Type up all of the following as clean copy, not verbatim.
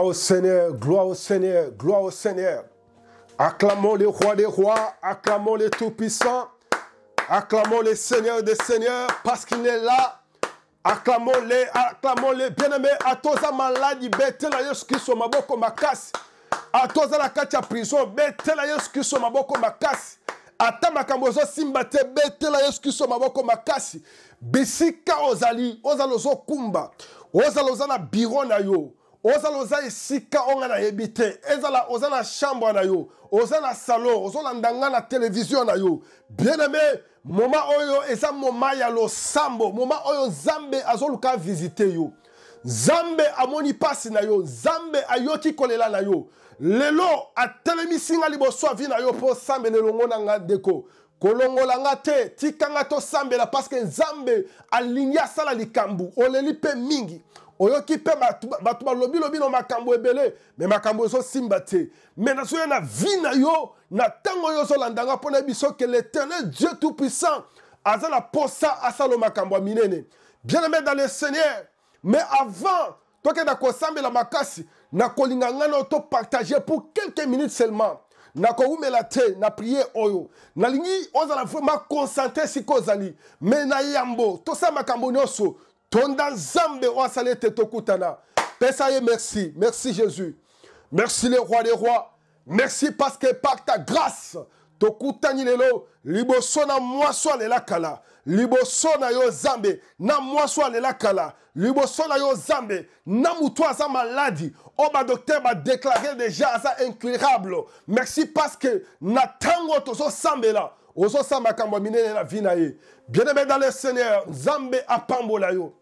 Gloire au Seigneur, gloire au Seigneur, gloire au Seigneur. Acclamons le roi des rois, acclamons le tout-puissant, acclamons le Seigneur des seigneurs parce qu'il est là. Acclamons-les bien-aimés. À tous les malades, betela Yesu Kristo maboko makasi. À tous la kati ya prison, betela Yesu Kristo maboko makasi. Ata makambo zo simba te, betela Yesu Kristo maboko makasi. Bisika ozali kumba. Ozala na biro na yo. Ozala esika onga na yebite. Ozala chambre na yo. Ozala salon, ozala ndanga na télévision na yo. Bien-aimé, moment oyo eza moment ya lo sambo, moment oyo Nzambe azoluka visiter yo. Nzambe amoni pasi na yo, Nzambe ayoki kolela na yo. Lelo atelemisi nga liboso avi na yo po sambe nelongo na nga deko. Kolongola nga te, tikanga to sambe la parce que Nzambe alingi asala likambu, oleli pe mingi. Oyoki pe batu balobi no makambo ebele, mais makambo so simba te. Mais na soya na vi na yo, na tango yo so landanga pona biso que l'Éternel Dieu tout-puissant azala posa asalo makambo minene. Bien-aimé dans le Seigneur, mais avant, toi que na kosambe la makasi, na kolinga ngana to partager pour quelques minutes seulement. Na koumela te, na prier oyo. Na lingi ozala vraiment concentré si kozali. Mais na yambo, to sa makambo nyoso. Tonda Nzambe wasale te tokutana. Pesaye merci. Merci Jésus. Merci le roi des rois. Merci parce que par ta grâce, tokutani lelo, liboso na mwaswa lela kala. Liboso na yo Zambe, na mwaswa lela kala. Liboso na yo Zambe, na muto asa maladi. Oh, ma docteur m'a déclaré déjà ça incurable. Merci parce que na tango tozo sambe là. Ozo samba kambo minene na vinaye. Bien-aimé dans le Seigneur, Zambe apambola yo.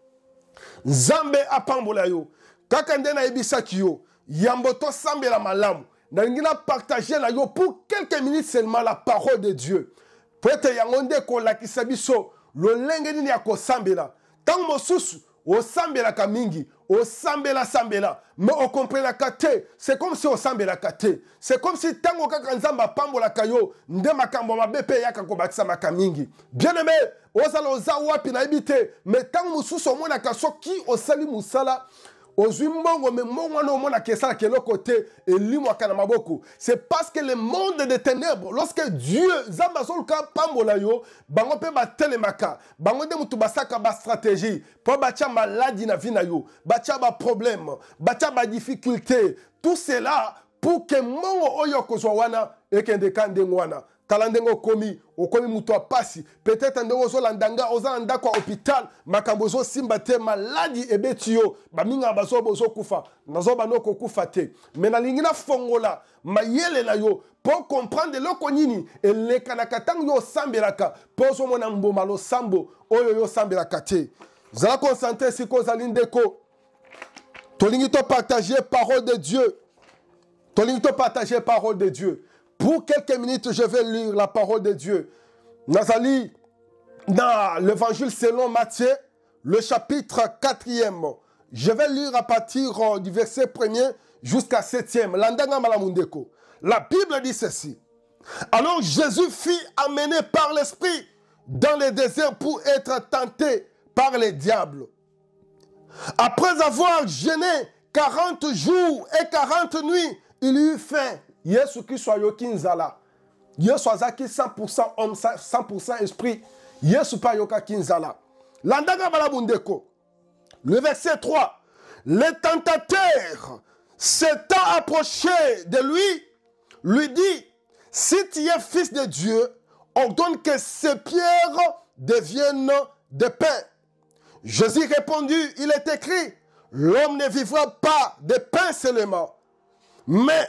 Nzambe apambola yo. Kaka nde na ebisaki yo. Yambo to sambe la malamu. Na ngina partager na yo pour quelques minutes seulement la parole de Dieu. Peut-être yangonde ko lakisa biso lo lenge nini ya ko sambela. Tango mosusu o sambela kamingi, o sambela sambela, mais on comprend la kate, c'est comme si on sambela kate. C'est comme si tango kaka nzamba pambola kayo, nde makambo mabepe yaka ko bakisa makamingi. Bien-aimé, ozala oza wapi na ebite, mais tango mosusu o mona kaso ki osali musala, ozwi mbongo me mbongo wana omona kesala kelo côté elimwaka na maboko. C'est parce que le monde des ténèbres, lorsque Dieu zamba soluka pambola yo, bango pe ba telemaka, bango de mutu basaka ba stratégie, po bacha maladie na vie na yo, bacha ba problème, bacha ba difficulté, tout cela pour que mbongo oyo kozwa wana ekende kande wana. Talandengo komi, okomi muto apasi, peut-être ndengo zo landanga, oza landa kwa hôpital, makambo zo simba te maladi ebeti yo, ba minga bazo bozo kufa, nazo banoko kufa te. Mais na lingina fongola, mayele na yo, pour comprendre loko nini, ele kanakatang yo sambelaka, pour zo mona mboma lo sambo, oyo yo sambelaka te. Zala concentré si ko zalindeko, tolingi to partager parole de Dieu, tolingi to partager parole de Dieu. Pour quelques minutes, je vais lire la parole de Dieu. Nazali, dans l'évangile selon Matthieu, le chapitre 4e. Je vais lire à partir du verset 1er jusqu'à 7e. Landanga malamundeko. La Bible dit ceci. Alors Jésus fut amené par l'Esprit dans le désert pour être tenté par les diables. Après avoir jeûné 40 jours et 40 nuits, il eut faim. Yesu Kristo ayoki nzala. Yesu azaki 100% homme, 100% esprit. Yesu pa yoka kinzala. Landanga balabundeko. Le verset 3. Le tentateur s'étant approché de lui dit, si tu es fils de Dieu, ordonne que ces pierres deviennent des pains. Jésus répondit, il est écrit, l'homme ne vivra pas de pain seulement, mais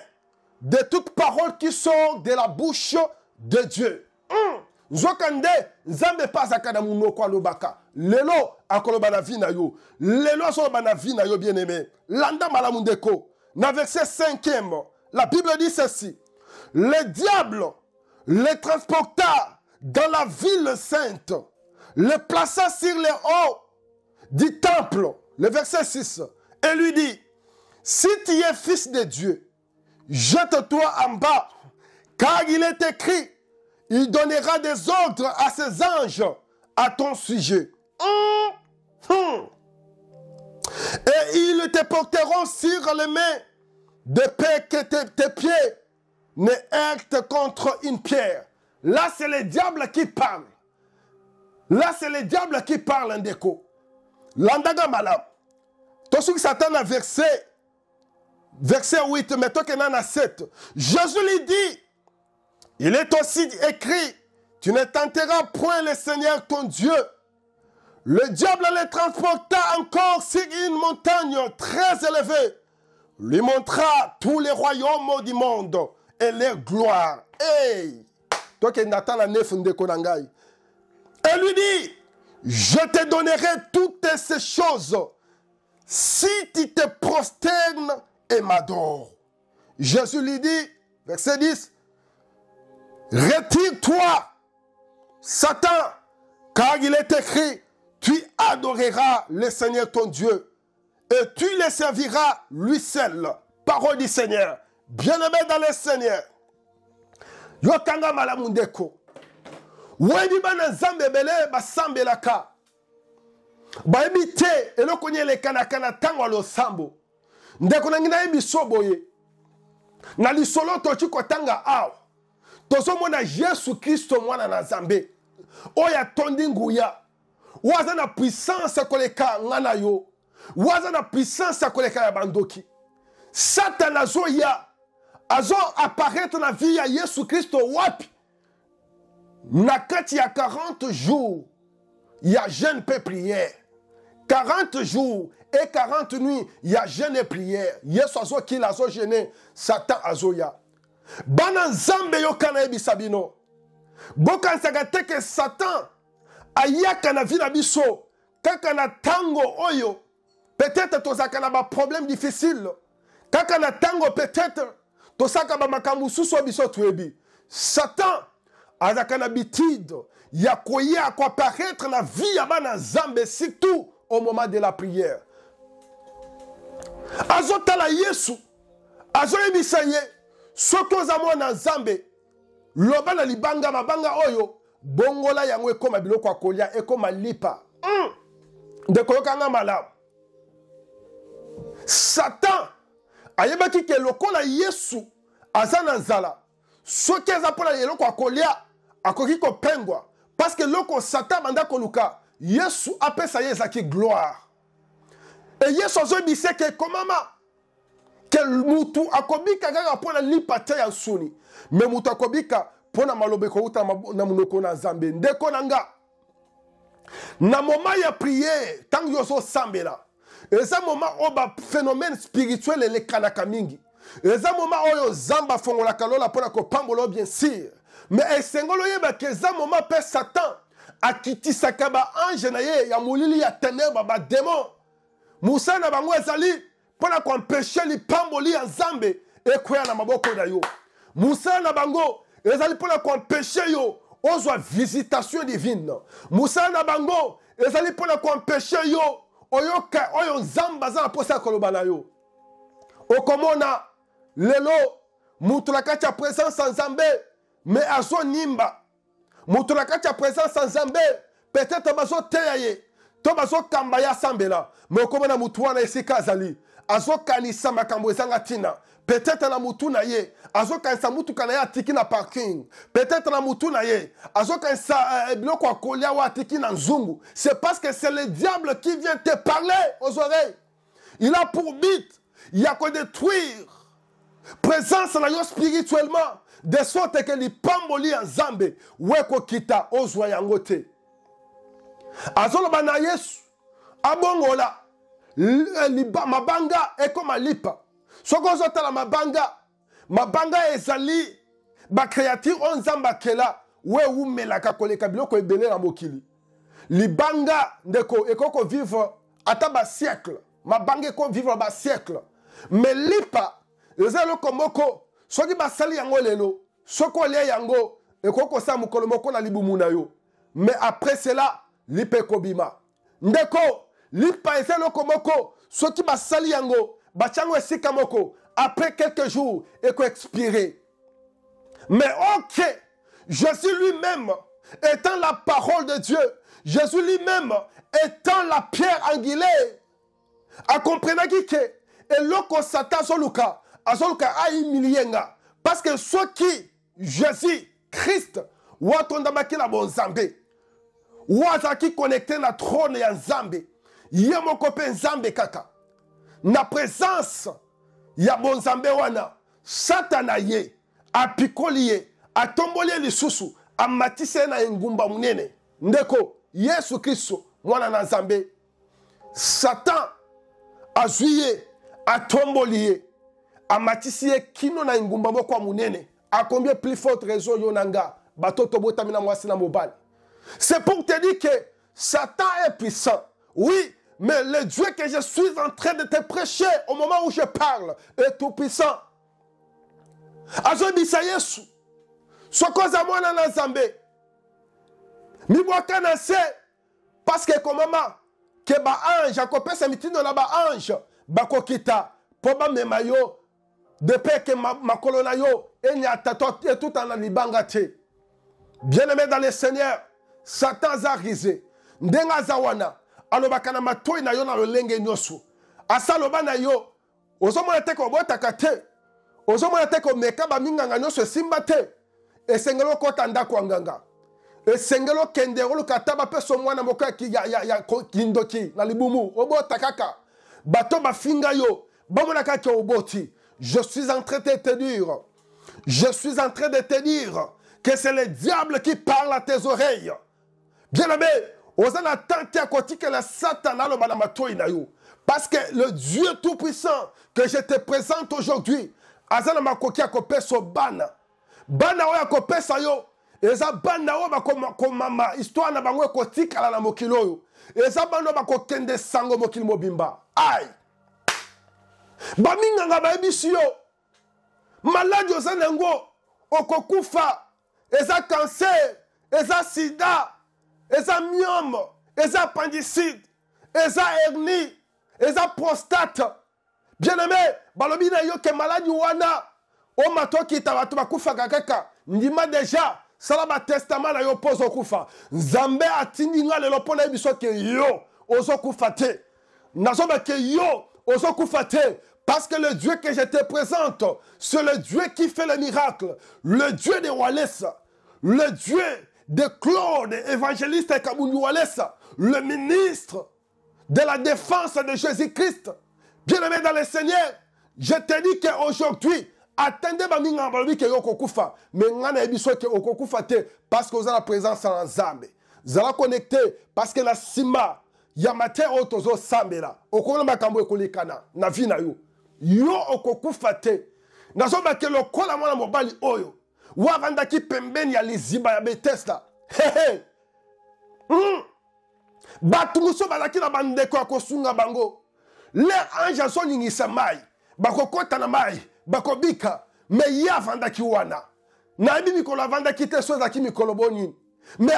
de toutes paroles qui sortent de la bouche de Dieu. Nzokande, Nzambe pas akana munoko alobaka. Lelo akoloba na vi na yo. Lelo akoloba na vi na yo bien-aimé. Landa malamundeko. Na verset 5e, la Bible dit ceci. Le diable le transporta dans la ville sainte, le plaça sur les hauts du temple. Le verset 6. Et lui dit, si tu es fils de Dieu, jette-toi en bas, car il est écrit, il donnera des ordres à ses anges à ton sujet. Et ils te porteront sur les mains de peur que tes pieds ne heurtent contre une pierre. Là, c'est le diable qui parle. Là, c'est le diable qui parle, Ndeko. Landaga malam. Tosu Satan a verset 8, mais toi qui n'en as 7. Jésus lui dit, il est aussi écrit, tu ne tenteras point le Seigneur ton Dieu. Le diable les transporta encore sur une montagne très élevée, lui montra tous les royaumes du monde et leur gloire. Hey! Toi qui n'attends la neuf de Konangai. Et lui dit, je te donnerai toutes ces choses si tu te prosternes et m'adores. Jésus lui dit, verset 10, retire-toi, Satan, car il est écrit, tu adoreras le Seigneur ton Dieu et tu le serviras lui seul. Parole du Seigneur. Bien-aimé dans le Seigneur. Yokanga malamundeko. Webi bana zambe bele basambe laka. Ba ebite eloko nyele kana tango lo sambo. Ndeko nangina ebi soboye. Na lisolo tochi kotanga aw. Tozo mona Yesu Kristo mwana na zambe. Oya tondi nguya. Waza na puissance koleka ngana yo. Waza na puissance koleka ya bandoki. Satan azo ya. Azo apparaître na vie ya Yesu Kristo wapi. Nakati ya 40 jours. Ya jeûne pe prière. 40 jours et 40 nuits. Ya jeûne et prière. Yesu azo kila azo jeûne. Satan azo ya. Bana nzambe yo kana ebisabino. Boka nsagate ke Satan. Ayaka na vie na biso. Kaka na tango oyo. Peut-être tozaka na ba problème difficile. Kaka na tango peut-être. Tosaka ba makambu suso biso tuebi. Satan azaka na bitide. Ya koya ko apparaître na vie ya bana zambe surtout au moment de la prière. Azotala Yesu. Azoyebisa ye. Soki ozamwa na zambe. Loba na libanga mabanga oyo. Bongola yango ekoma biloko akolia ekoma lipa. Ndeko yokanga malamu. Satan ayebaki ke lokola Yesu aza na nzala. Soki aza mpona eloko akolia akoki kopengwa. Parce que loko Satan manda koluka Yesu apesa ye ezaki gloire. Et Yesu azoyebise ke komama ke mutu akobika kaka mpona lipa te ya nsuni. Me mutu akobika pona malobe ko uta na munoko na zambe ndeko nanga na moment ya prière tant yoso sambela eza moment oba phénomène spirituel le kanaka mingi eza moment oyo zamba fongola kalola pona ko pambolo bien sûr mais esengolo yeba ke eza moment pe Satan akitisaka ba ange na ye ya mulili ya ténèbres ba démon Musa na bango ezali pona ko empêcher li pamboli ya zambe ekoya na maboko na yo Musa na bango ezali pona ko empêcher yo ozwa visitation divine. Musa na bango ezali pona ko empêcher yo oyoka oyo nzamba za posa koloba na yo. Okomona lelo mutu na kati ya présence nzambe mais azo nimba. Mutu na kati ya présence nzambe peut-être bazo teyaye. To bazo kamba ya sambela. Mais okomona mutu wana esika azali. Azo kanisa makambo ezanga tina. Peut-être na mutu na ye azo kanisa mutu kana ya tiki na parking. Peut-être na mutu na ye azo kanisa biloko akolia wa tiki na nzungu. C'est parce que c'est le diable qui vient te parler aux oreilles. Il a pour but il y a que détruire présence na yo spirituellement de sorte que li pamboli en zambe weko kita ozwa yango te. Azo lo bana Yesu abongola mabanga ekoma lipa. Soko ozotala mabanga ezali ba créature onzamba kela we umelaka koleka biloko ebele na mokili. Libanga ndeko ekoko vivre ata ba siècle. Mabanga eko vivre ba siècle. Mais lipa ezalo komoko soki basali yango lelo soko lia yango ekoko sa mukolo moko na libumu na yo. Mais après cela lipa ekobima. Ndeko lipa ezalo komoko soki basali yango bachango esika moko après quelques jours eko expirer. Mais ok, Jésus lui-même étant la parole de Dieu, Jésus lui-même étant la pierre angulaire, a compris que eloko Satan soluka azoluka ahimilie nga parce que soki Jésus Christ watondamaki na bonzambe wazaki connecté na trône ya nzambe ye moko mpe nzambe kaka na présence ya bonzambe wana satana ye apikoli ye atomboli ye lisusu amatisi ye na engumba munene ndeko Yesu Kristo mwana na nzambe Satan azwi ye atomboli ye amatisi ye kino na engumba moko munene a combien plus forte raison yonanga batoto botami na mwasi na mobali. C'est pour te dire que Satan est puissant. Oui, mais le Dieu que je suis en train de te prêcher au moment où je parle est tout puissant. Azo bisa Yesu. Sokoza mwana na nzambe. Mibwaka na se parce que comme maman que ba ange akopesa mitindo na ba ange bakokita po ba mema yo depuis que makolo na yo enya tato et tout en libanga te. Bien-aimé dans le Seigneur, Satan zarisé. Ndenga zawana alobaka na matoi na yo na lolenge nyoso. Asaloba na yo ozomona te ko botaka te. Ozomona te ko meka ba minganga nyoso simba te. Esengelo kota ndako nganga. Esengelo kendero kataba peso mwana moko ya kindoki na libumu obota kaka. Bato ba finga yo bamona kaka oboti. Je suis en train de te dire. Je suis en train de te dire que c'est le diable qui parle à tes oreilles. Bien-aimé, osana tante à côté que le Satan a le banamatoï na yo. Parce que le Dieu tout-puissant que je te présente aujourd'hui, azana makoki a kopé so bana. Bana oya kopé sa yo. Eza bana oya bakomama histoire na bango kotika la mokilo yo. Eza bana bakokende sango mokili mobimba. Aïe. Baminga nga baebisi yo. Maladi ozanengo okokufa. Eza cancer, eza sida, eza myome, eza appendicite, eza hernie, eza prostate. Bien-aimé, balobi na yo ke maladi wana o matoki tabatu bakufa kaka. Ndima déjà sala ba testament na yo pozo kufa. Nzambe atindi nga lelo pona biso ke yo ozo kufa te. Nazo ba ke yo ozo kufa te. Parce que le Dieu que je te présente, c'est le Dieu qui fait le miracle, le Dieu de Wallace, le Dieu de Claude, évangéliste Kabouni Wallace, le ministre de la défense de Jésus-Christ. Bien-aimé dans le Seigneur, je te dis qu'aujourd'hui, attendez ma minga mbalobi ke yoko kufa, mais ngana ebiso ke okokufa te parce que vous avez la présence en Nzambe. Vous allez connecter parce que la sima yamate otozo sambela. Okona makambo ekolikana na vie na yo. Yo okokufa te. Nazoba ke lokola mwana mobali oyo. Wavanda ki pembeni ya liziba ya Bethesda. Hehe. Batumuso balaki na bandeko ya kosunga bango. Les anges sont ningisa mai. Bakokota na mai. Bakobika. Me ya vanda ki wana. Na ibi mikolo avanda ki te soza ki mikolo boni. Me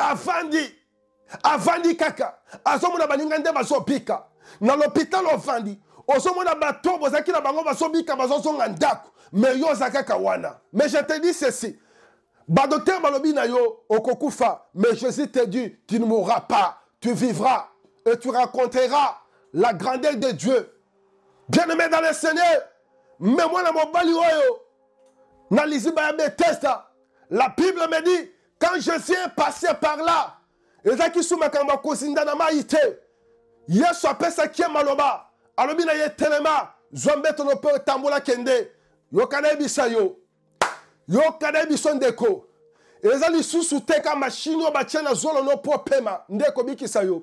avandi kaka. Azomuna baningande bazobika. Na l'hôpital ovandi. Osomona bato bozaki na bango bazobika bazozonga ndako. Me yo zakaka wana. Mais je te dis ceci. Ba docteur balobi na yo okokufa. Mais Jésus te dit, tu ne mourras pas. Tu vivras. Et tu raconteras la grandeur de Dieu. Bien-aimé dans le Seigneur. Mais moi, na mobali oyo. Na liziba ya Bethesda. La Bible me dit, quand Jésus est passé par là, ezaki suma kamba kosinda na maïté. Yesu apesa kie maloba. Alobi na ye telema. Zombe tono pe tambola kende. Yo kana bisa yo. Yo kana biso ndeko. Ezali susu teka machine o batie na zolo no po pema. Ndeko bikisa yo.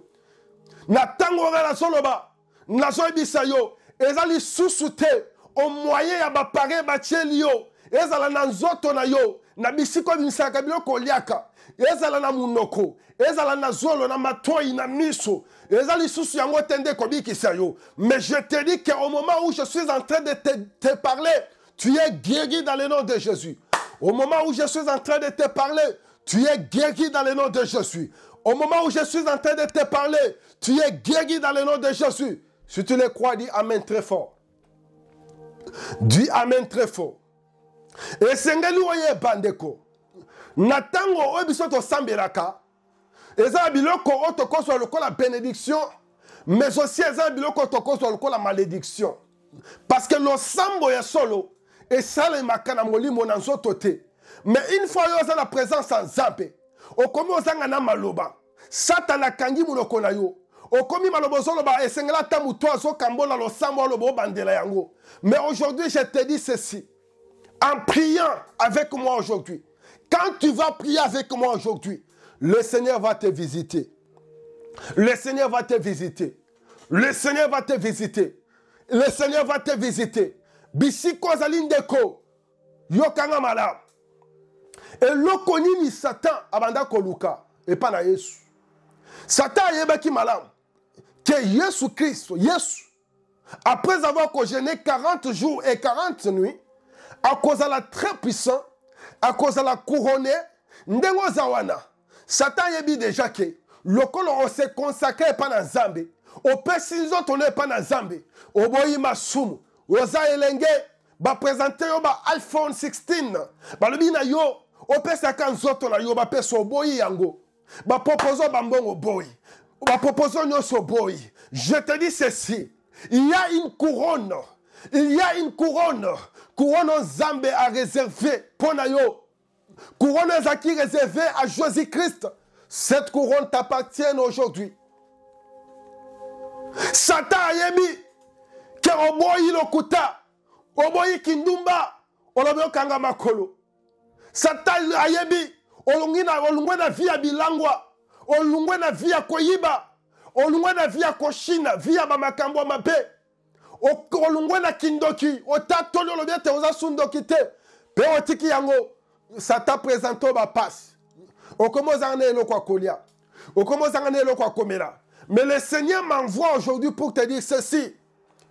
Na tango na zolo ba. Na zo bisa yo. Ezali susu te. O moyen ya ba pare batie liyo. Ezala na nzoto na yo. Na bisiko bimisaka biloko liaka. Ezala na munoko. Ezala na zolo na matoi na miso. Ezali susu yango tende kobikisa yo. Mais je te dis qu'au moment où je suis en train de te parler, tu es guéri dans le nom de Jésus. Au moment où je suis en train de te parler, tu es guéri dans le nom de Jésus. Au moment où je suis en train de te parler, tu es guéri dans le nom de Jésus. Si tu le crois, dis Amen très fort. Dis Amen très fort. Et sengeli oye bandeko. Natango obiso to sambelaka. Eza biloko otokoso lokola bénédiction, mais aussi eza biloko otokoso lokola malédiction. Parce que le sambo ya solo, et ça les makana molimo na nzoto te. Mais une fois yo za la présence en Nzambe, okomi ozanga na maloba, Satan akangi muloko na yo. Okomi maloba zoloba esengela ta muto azokambola losambo lobo bandela yango. Mais aujourd'hui je te dis ceci, en priant avec moi aujourd'hui, quand tu vas prier avec moi aujourd'hui, le Seigneur va te visiter. Le Seigneur va te visiter. Le Seigneur va te visiter. Le Seigneur va te visiter. Bisiko zalindeko. Yokanga mala. Et lokoni ni Satan abanda koluka. Et pas na Yesu. Satan yebaki malam. Que Yesu Christ, Yesu, après avoir jeûné 40 jours et 40 nuits, à cause de la très puissant, à cause de la couronne, ndengo zawana. Satan yebi déjà que lokolo on s'est consacré pas dans Nzambe. Au pesinzo toné pas dans Nzambe. Au boyi masumu. Oza elenge ba présenter yo ba iPhone 16. Ba lobi na yo au pesaka nzoto na yo ba peso boyi yango. Ba proposo bambongo boyi. Ba proposo nyoso boyi. Je te dis ceci, il y a une couronne. Il y a une couronne. Couronne Nzambe a réservé pour na yo. Couronne Zaki réservée à Jésus-Christ. Cette couronne t'appartient aujourd'hui. Satan ayebi ke oboyi lokuta, oboyi kindumba, olobe okanga makolo. Satan ayebi olungwe na via bilangwa, olungwe na via koyiba, olungwe na via koshina, via bamakambo mabe. Olungwe na kindoki, otatoli olobe te oza sundoki te. Pe otiki yango, Satan présente ba passe. Okomozanga eloko kolia. Okomozanga eloko komela. Mais le Seigneur m'envoie aujourd'hui pour te dire ceci.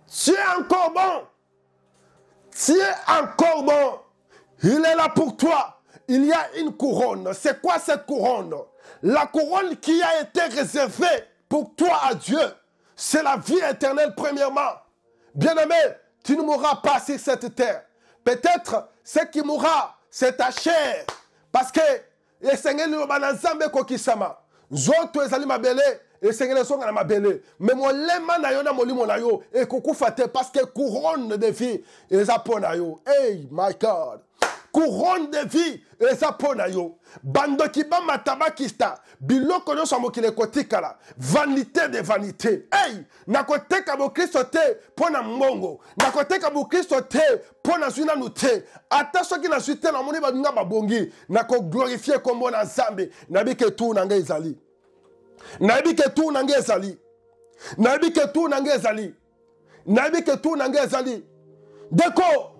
Tu es encore bon. Tu es encore bon. Il est là pour toi. Il y a une couronne. C'est quoi cette couronne? La couronne qui a été réservée pour toi à Dieu, c'est la vie éternelle premièrement. Bien-aimé, tu ne mourras pas sur cette terre. Peut-être ce qui mourra, c'est ta chair. Parce que le Seigneur nous a Nzambe kokisama. Zoto ezali mabele. Et Seigneur songa na mabele. Mais mon lema na yo na molimo na yo. Et kuku fate parce que couronne de vie. Et zapona yo. Hey, my God. Couronne de vie. Et zapona yo. Bando kiba matabakista. Biloko no samo kile kotikala. Vanité de vanité. Hey, nakoteka bo Kristo te pona mbongo. Nakoteka bo Kristo te pona zwina nute. Ata soki na suite na moni ba nga babongi. Nako glorifier kombo na Nzambe. Nabike tu na nga ezali. Naibike tu nange ezali. Naibike tu nange ezali. Naibike tu nange ezali. Deko.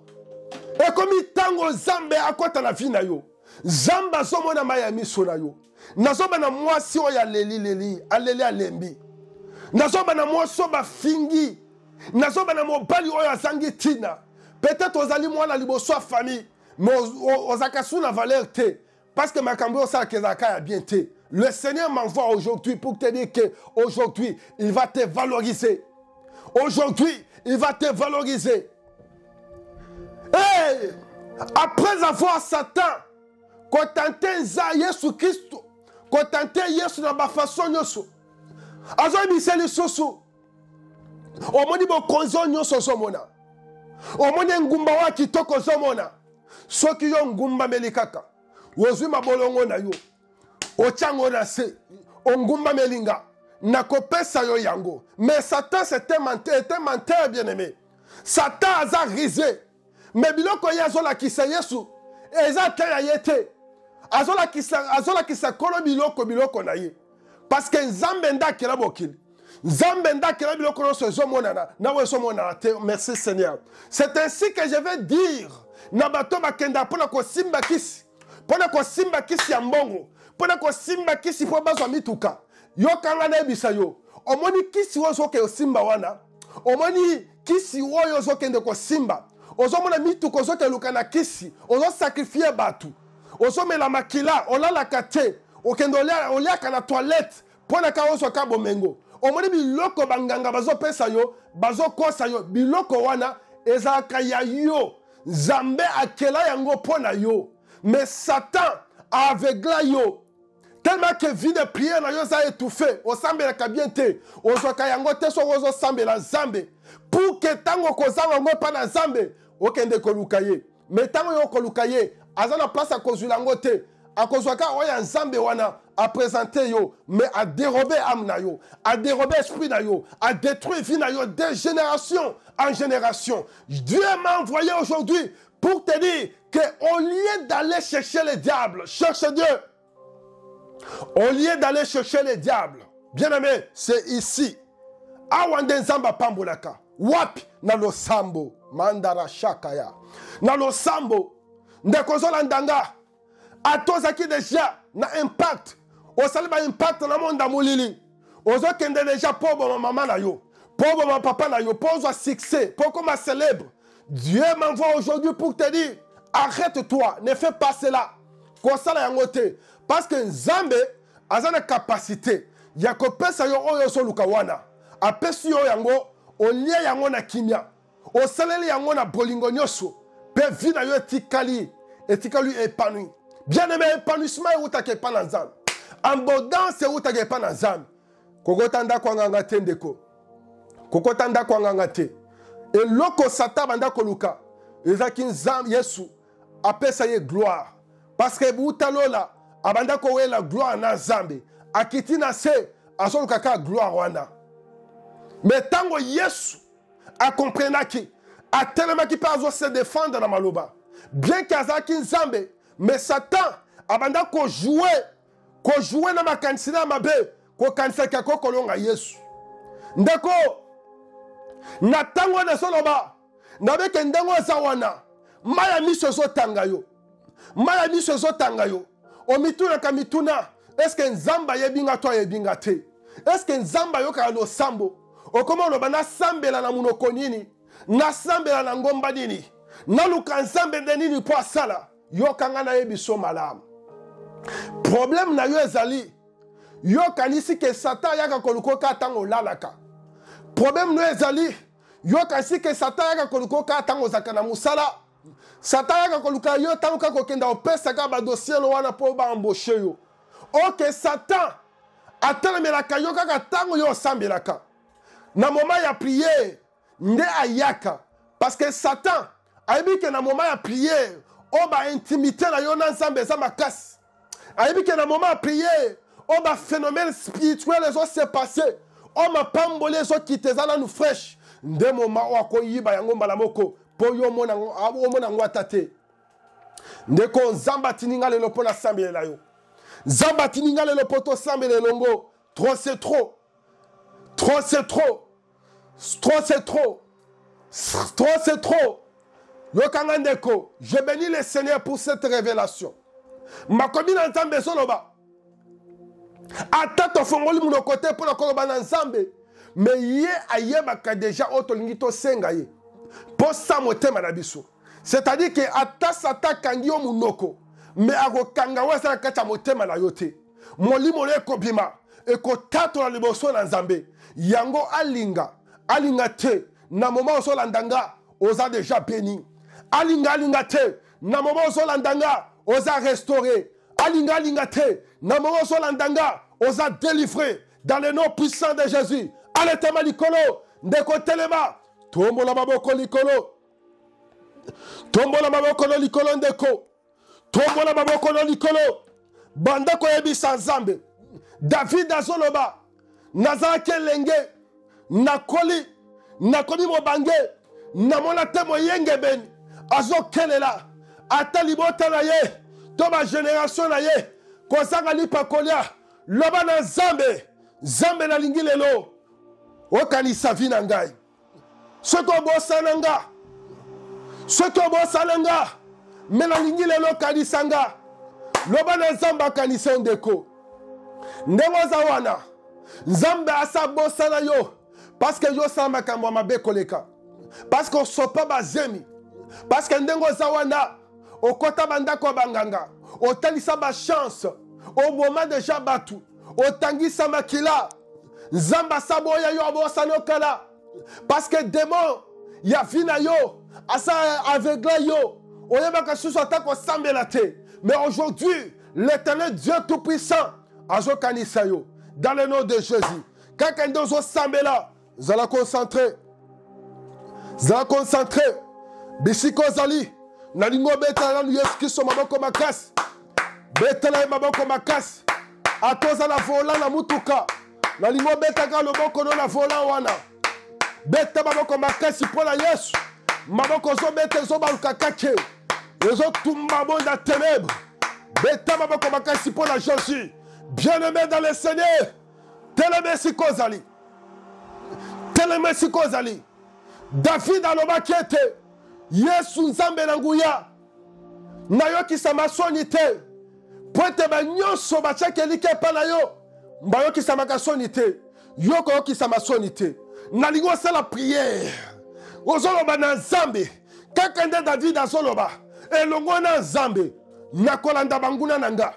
Ekomi tango Nzambe akota na vie na yo. Nzambe azomona maya miso na yo. Nazoba na mwasi oya leli. Aleli alembi. Nazoba na mwasi ba fingi. Nazoba na mobali oya azangi tina. Peut-être ozali mwana liboso famille. Mais ozakasu na valeur te. Parce que makambo osa kezaka ya bien te. Le Seigneur m'envoie aujourd'hui pour te dire qu'aujourd'hui, il va te valoriser. Aujourd'hui, il va te valoriser. Et après avoir Satan, contenté Jésus Christ, contenté Jésus dans ma façon, azo biseli soso. Omoni bo konzo nyoso somona. Omoni ngumba wa kitoko somona. Soki yo ngumba melikaka. Wozwi mabolongo na yo. Ochango na se, ongumba melinga, nakopesa yo yango. Mais Satan c'était menteur bien-aimé. Satan a risé. Mais biloko yazola kisa Yesu, eza kaya yete. Azola kisa kolo biloko na ye. Parce que Nzambe ndakela bokili. Nzambe ndakela biloko no sezo monana, na weso monana te. Merci Seigneur. C'est ainsi que je vais dire na bato bakenda pona ko simba kisi. Pona ko simba kisi ya mbongo. Pona ko simba kisi po bazwa mituka. Yo kanga na ebisa yo. Omoni kisi wozo ke simba wana. Omoni kisi woyo zo kende ko simba. Ozo mona mituka zo ke lukana kisi. Ozo sacrifier batu. Ozo mela makila, olala kate. Okendo olia kana toilette. Pona ka ozo ka bomengo. Omoni biloko banganga bazo pesa yo, bazo kosa yo. Biloko wana ezaka ya yo. Nzambe akela yango pona yo. Mais Satan a aveuglé yo. Tellement que vie de prière na yo a étouffé. O sambe la kabiente. O so kayango te so ozo sambe la zambe. Pour que tango ko zango ngo pa na zambe. okende koluka ye. Mais tant yo koluka ye, azana place à kozula ngote, a kozwaka oya nzambe wana a présenter yo, mais a dérober âme na yo, a dérober esprit na yo, a détruire vie na yo de génération en génération. Dieu m'a envoyé aujourd'hui pour te dire qu'au lieu d'aller chercher le diable, cherche Dieu. Au lieu d'aller chercher le diable, bien aimé, c'est ici. Awande nzamba pambolaka. Wapi na losambo mandara shakaya. Na losambo ndekozola ndanga. Atozaki déjà na impact. Osaliba impact na monde molili. Ozo kende déjà pour maman na yo. Pour mon papa na yo. Pour zo succès. Pour comme célèbre. Dieu m'envoie aujourd'hui pour te dire arrête-toi. Ne fais pas cela. Kosala yangote. Parce que Nzambe a une capacité. Yakopesa yo oyo so lukawana. Apesi yo yango olie yango na kimia. Osaleli yango na bolingo nyoso. Pe vida yo etikali épanoui. Bien-aimé, épanouissement est où tu as pas dans Nzambe. Abondance est où tu as pas dans Nzambe. Kokotanda kwa nganga tendeko. Kokotanda kwa nganga te. Et loko sata banda koluka. Ezaki Nzambe Yesu apesa ye gloire. Parce que butalola abanda kowe la gloire na Nzambe. Akiti na se azoluka ka gloire wana. Mais tango Yesu a comprenaki a tellement qui peut se défendre dans maloba. Bien qu'azaki Nzambe, mais Satan abanda ko jouer na makanisina mabe ko kanisa kako kolonga Yesu. Ndako na tango na soloba na beke ndango zawana maya miso zo tangayo. Maya miso zo tangayo. O mituna ka mituna est-ce que Nzamba yebinga to yebinga te? Est-ce que Nzamba yoka no sambo? O comment lo bana sambela na munoko nini? Na sambela na ngomba nini? Na luka Nzambe denini po asala? Yo kanga na yebiso malamu. Problème na yo ezali. Yo kanisi ke Satan yaka kolukoka tango lalaka. Problème no ezali. Yo kanisi ke Satan yaka kolukoka tango zakana musala. Satan yaka koluka yo tango kako kenda opesa ka ba dossier lo wana po ba embaucher yo. Ok Satan atelemelaka yo kaka tango yo sambelaka. Na moment ya prière nde ayaka parce que Satan aibi que na moment ya prière on va intimité na yo na Nzambe za makasi. Aibi que na moment ya prière on va phénomène spirituel les autres s'est passé. On m'a pambolé les autres qui te zala nous fraîche. Nde moment o akoyiba yango mbala moko po yo mona ngwata te. Nde ko Nzamba tininga le lopo na sambele la yo. Nzamba tininga le lopo to sambele longo. Trop c'est trop. Trop c'est trop. Trop c'est trop. Trop c'est trop. Yokangandeko, je bénis le Seigneur pour cette révélation. Ma commune Nzambe soloba. Ata to fongoli mon côté pour la koloba Nzambe. Mais ye ayebaka déjà otolingi to senga ye. Pour ça motema na biso. C'est-à-dire que ata sata kangi yo munoko. Mais ako kanga wa sa kata motema na yote. Molimo le kobima e ko tato na liboso na Nzambe. Yango alinga te na moment so landanga oza déjà béni. Alinga te na moment so landanga oza restauré. Alinga te na moment so landanga oza délivré dans le nom puissant de Jésus. Allez tema likolo ndeko telema tombola maboko likolo. Tombola maboko no likolo ndeko. Tombola maboko no likolo. Banda ko yebisa Nzambe. David azoloba nazalaki elenge nakoli mobange namona te moyenge beni azokelela ata libota na ye to ba génération na ye kozanga lipakolia loba na Nzambe nalingi lelo okanisa vi na ngai soki obosana nga me nalingi lelo okanisa nga loba na Nzambe akanisa ndeko ndenge oza wana Nzambe asa bosana yo parce que yo sa makambo mabe koleka parce que sopa bazemi parce que ndenge oza wana okota bandako banganga otalisa ba chance au moment déjà batu otangisa makila Nzambe asa boya yo bosana okala parce que démon ya vina yo asa avegla yo oyebaka susu atako sambela te mais aujourd'hui l'Éternel Dieu tout-puissant azokanisa yo dans le nom de Jésus. Quelqu'un d'autre sambela, zala concentré. bisika ozali nalingi obetela nanu Yesu Kristo maboko makasi betela ye maboko makasi atoza na vola na mutuka nalingi obetaka loboko no na vola wana beta maboko makasi mpo na Yesu maboko ozobeta ezobaluka kake ezotumba bonda ténèbre beta maboko makasi mpo na Jésus bien-aimé dans le Seigneur teleme sika ozali teleme sika ozali David alobaki ete Yesu nzambe na nguya nayokisama soni te po ete banyonso batiaki elike epai na yo bayokisamaka soni te yo koyokisama soni te nalingi osala priere ozoloba na nzambe kaka nde David azoloba elongo na nzambe nakolanda banguna na nga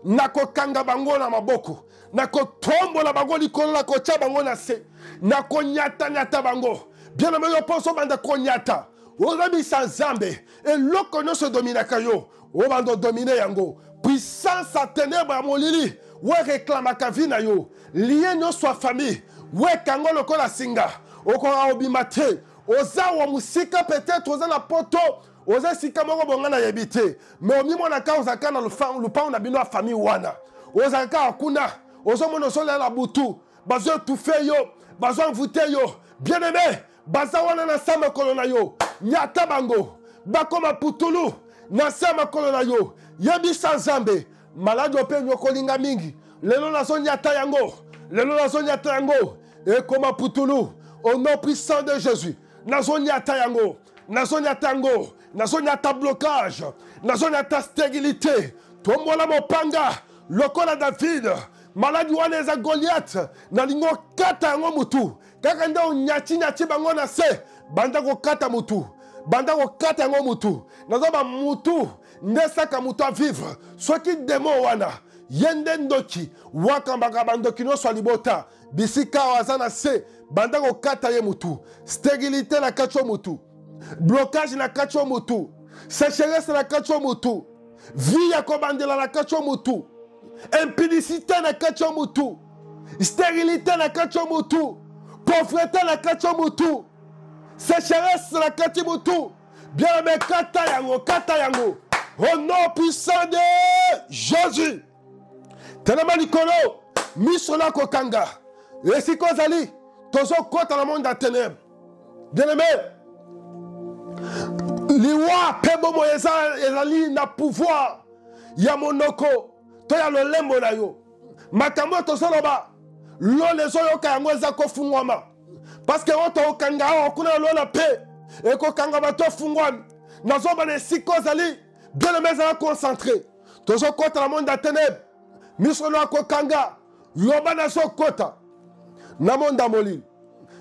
nakokanga bango na maboko nakotombola bango likolo nakotya bango na se nakonyata bango bien aimé yo poso banda konyata ozabisa nzambe eloko nyonso edominaka yo obanda domine yango puissance ya ténèbre ya molili we reklamaka vi na yo lie nyonso ya famille wekango lokola singa okoka obima te oza wa musika peut-être oza na poto oza sika moko bonga na yebi te mais omimonaka ozalaka na lupango na bino ya famille wana ozalaka akuna ozomona ozolela butu bazoetufe yo bazoenvute yo bien aimé baza wana na sa makolo na yo nyata bango bakoma putulu na sa makolo na yo yebisa nzambe maladi ope nyokolinga mingi lelo nazonyata yango lelo nazonyata yango ekoma putulu au nom puissant de Jésus nazonyata yango nazonyata yango nazonyata blocage nazonyata stérilité tombola mopanga lokola David maladi wana eza Goliath nalingo kata yango mutu kaka nde onyati bango na se banda kokata mutu banda kokata yango mutu nazoba mutu nde saka mutu a vivre soki demo wana yende ndoki wakambaka bandoki nyonso ya libota bisika aza na se banda kokata ye mutu stérilité na kati yo mutu blocage na kati yo mutu sécheresse na kati yo mutu vie ya kobandela na kati yo mutu impudicité na kati yo mutu stérilité na kati yo mutu pauvreté na kati yo mutu sécheresse na kati mutu bien aimé kata yango au nom puissant de Jésus telema likolo miso na kokanga esika ozali tozokota na monde ya ténèbre bien aimé liwa mpe bomo ezali na pouvoir ya monoko to ya lolembo na yo makambo tozoloba lole ezoyoka yango eza kofungwama parce que oto okanga awa kuna lola mpe ekokanga bato ofungwami nazoba na esika ozali bien aimé ezala concentré tozokota na monde ya ténèbre miso no akokanga yoba nazokota na monde ya molili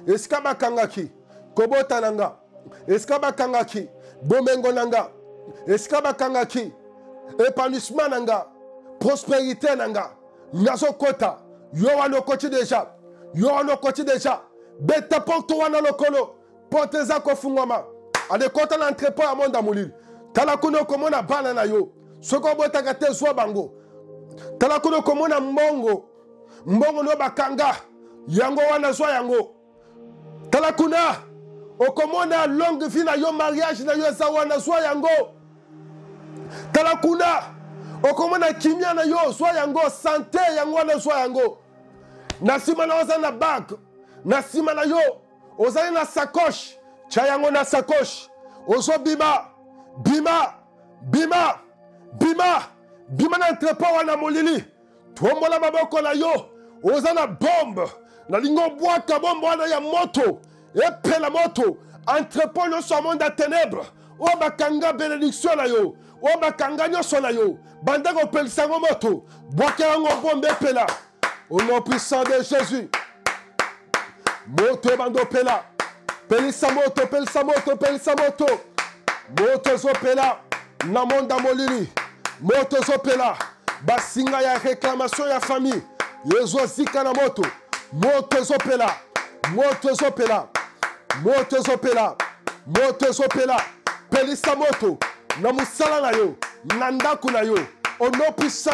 esika bakangaki kobota na nga esika bakangaki bomengo na nga esika bakangaki épanouissement na nga prospérité na nga nazokota yo wana okoti deja beta porte wana lokolo porte eza kofungwama adekota na entrepôt ya monde ya molili tala kuna okomona bana na yo soki obotaka te zwa bango tala kuna okomona mbongo no bakanga yango wana zwa yango tala kuna okomona longue vie na yo mariage na yo eza wana zwa yango tala kuna okomona kimia na yo zwa yango santé yango wana zwa yango na nsima na oza na bag na nsima na yo ozali na sacoche tia yango na sacoche ozobima bima na entrepôt wana molili tombola maboko na yo oza na bombe nalingi obwaka bombe wana ya moto epela moto entrepôt nyonso ya monde ya ténèbre oyo bakanga bénédiction na yo oyo bakanga nyonso na yo banda kopelisa yango moto bwaka yango bombe epela au nom puissant de Jésus moto ebanda opela pelisa moto moto ezopela na monde ya molili moto ezopela basinga ya réclamation ya famille ezozika na moto ezopela pelisa moto na musala na yo na ndako na yo au nom puissant